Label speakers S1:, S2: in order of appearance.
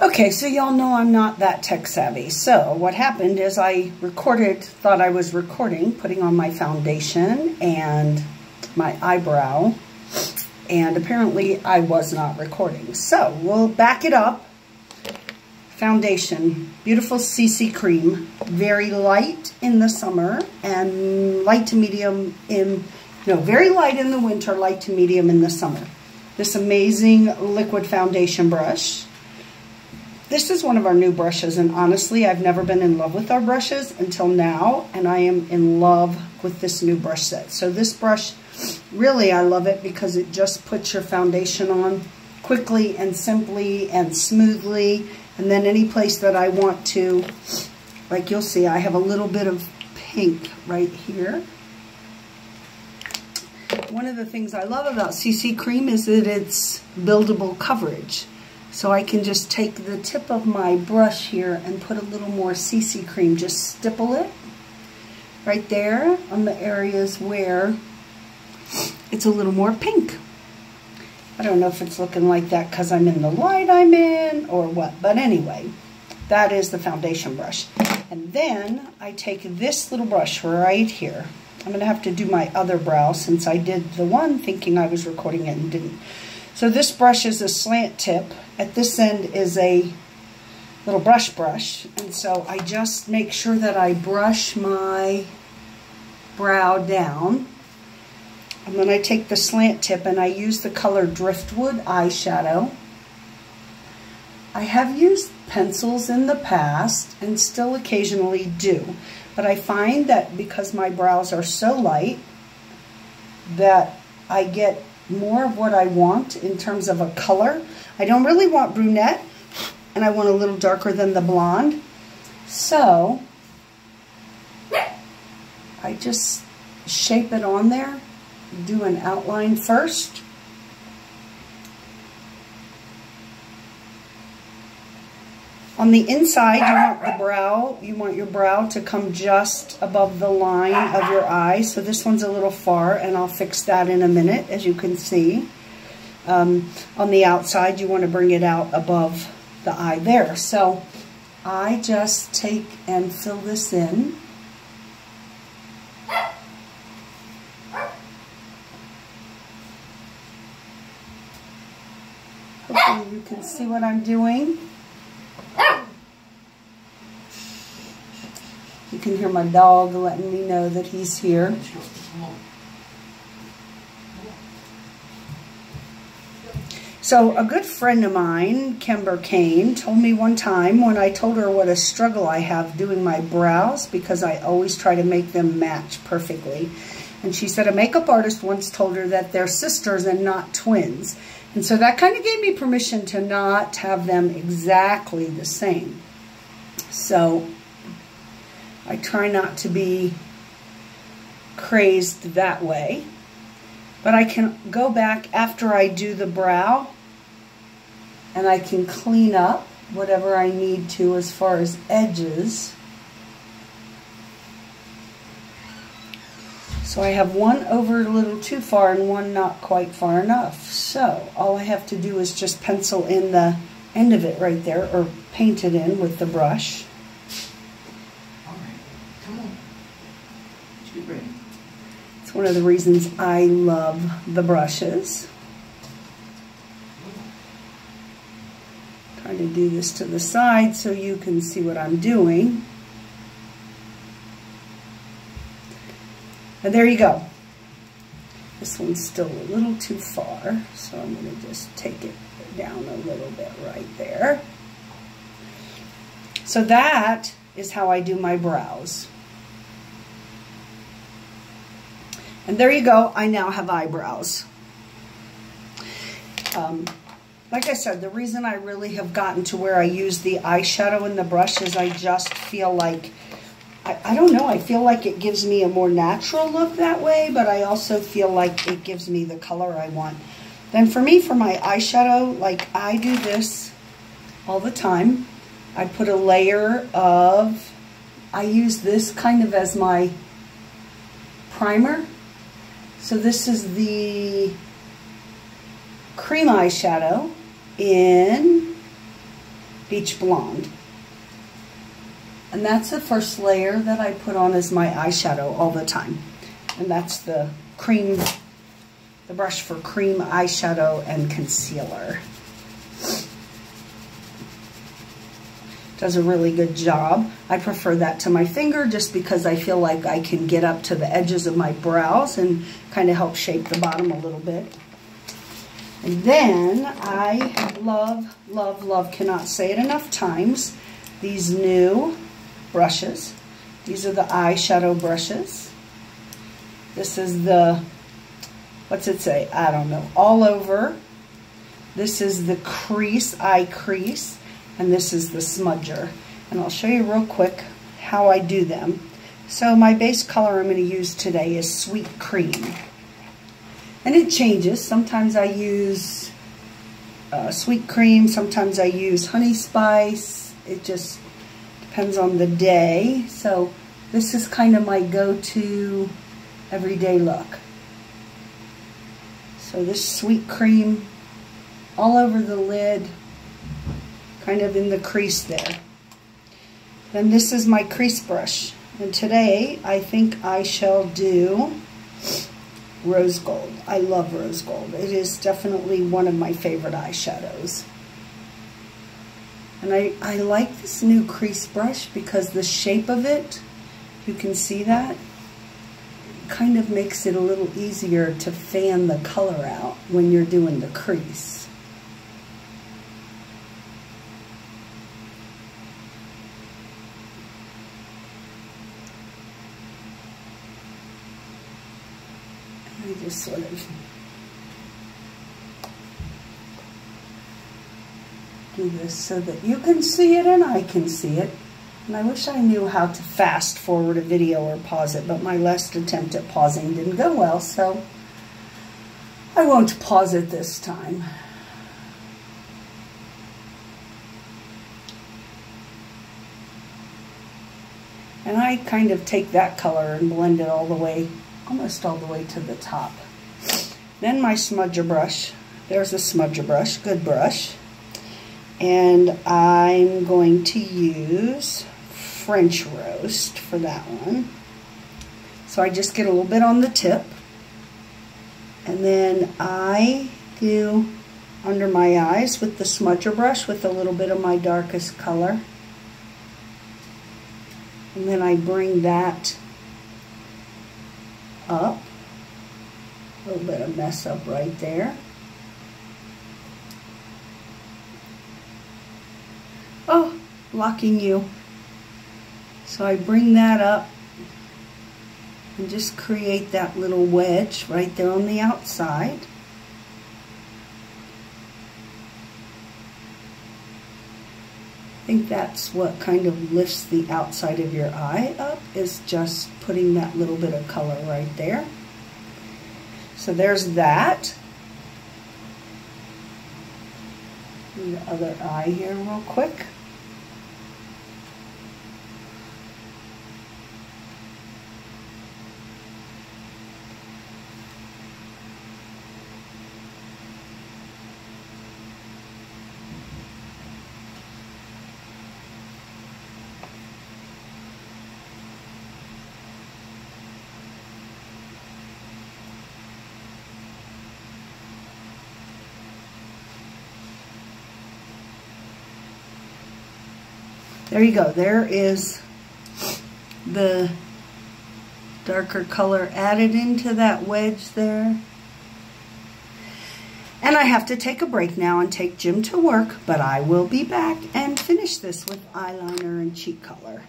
S1: Okay, so y'all know I'm not that tech savvy. So what happened is I thought I was recording, putting on my foundation and my eyebrow, and apparently I was not recording. So we'll back it up. Foundation, beautiful CC cream, very light in the summer and light to medium in, very light in the winter, light to medium in the summer. This amazing liquid foundation brush. This is one of our new brushes, and honestly, I've never been in love with our brushes until now, and I am in love with this new brush set. So this brush, really, I love it because it just puts your foundation on quickly and simply and smoothly, and then any place that I want to, like you'll see, I have a little bit of pink right here. One of the things I love about CC cream is that it's buildable coverage. So I can just take the tip of my brush here and put a little more CC cream, just stipple it right there on the areas where it's a little more pink. I don't know if it's looking like that because I'm in the light I'm in or what, but anyway, that is the foundation brush. And then I take this little brush right here. I'm going to have to do my other brow since I did the one thinking I was recording it and didn't. So this brush is a slant tip. At this end is a little brush, and so I just make sure that I brush my brow down. And then I take the slant tip and I use the color Driftwood eyeshadow. I have used pencils in the past and still occasionally do, but I find that because my brows are so light that I get more of what I want in terms of a color. I don't really want brunette, and I want a little darker than the blonde. So I just shape it on there, do an outline first. On the inside, you want your brow to come just above the line of your eye. So this one's a little far, and I'll fix that in a minute, as you can see. On the outside, you want to bring it out above the eye there. So I just take and fill this in. Hopefully you can see what I'm doing. You can hear my dog letting me know that he's here. So a good friend of mine, Kimber Kane, told me one time when I told her what a struggle I have doing my brows because I always try to make them match perfectly. And she said a makeup artist once told her that they're sisters and not twins. And so that kind of gave me permission to not have them exactly the same. So I try not to be crazed that way. But I can go back after I do the brow and I can clean up whatever I need to as far as edges. So I have one over a little too far and one not quite far enough. So all I have to do is just pencil in the end of it right there, or paint it in with the brush.
S2: All right, come on. Get ready.
S1: It's one of the reasons I love the brushes. Trying to do this to the side so you can see what I'm doing. And there you go. This one's still a little too far, so I'm going to just take it down a little bit right there. So that is how I do my brows. And there you go, I now have eyebrows. Like I said, the reason I really have gotten to where I use the eyeshadow in the brush is I just feel like, I don't know, I feel like it gives me a more natural look that way, but I also feel like it gives me the color I want. Then for me, for my eyeshadow, like I do this all the time. I put a layer of, I use this kind of as my primer. So this is the cream eyeshadow in Beach Blonde. And that's the first layer that I put on as my eyeshadow all the time. And that's the cream, the brush for cream eyeshadow and concealer. Does a really good job. I prefer that to my finger just because I feel like I can get up to the edges of my brows and kind of help shape the bottom a little bit. And then I love, love, love, cannot say it enough times, these new brushes. These are the eyeshadow brushes. This is the, what's it say? I don't know. All Over. This is the crease, eye crease. And this is the smudger. And I'll show you real quick how I do them. So my base color I'm going to use today is Sweet Cream. And it changes. Sometimes I use Sweet Cream. Sometimes I use Honey Spice. It just depends on the day. So this is kind of my go-to everyday look. So this Sweet Cream all over the lid, kind of in the crease there. Then this is my crease brush. And today I think I shall do Rose Gold. I love Rose Gold. It is definitely one of my favorite eyeshadows. And I like this new crease brush because the shape of it, you can see that, kind of makes it a little easier to fan the color out when you're doing the crease. I just sort of do this so that you can see it and I can see it. And I wish I knew how to fast forward a video or pause it, but my last attempt at pausing didn't go well, so I won't pause it this time. And I kind of take that color and blend it all the way, almost all the way to the top. Then my smudger brush. There's a smudger brush, good brush. And I'm going to use French Roast for that one. So I just get a little bit on the tip. And then I do under my eyes with the smudger brush with a little bit of my darkest color. And then I bring that up. A little bit of mess up right there. Oh, blocking you. So I bring that up and just create that little wedge right there on the outside. I think that's what kind of lifts the outside of your eye up, is just putting that little bit of color right there. So there's that. Do the other eye here real quick. There you go. There is the darker color added into that wedge there. And I have to take a break now and take Jim to work, but I will be back and finish this with eyeliner and cheek color.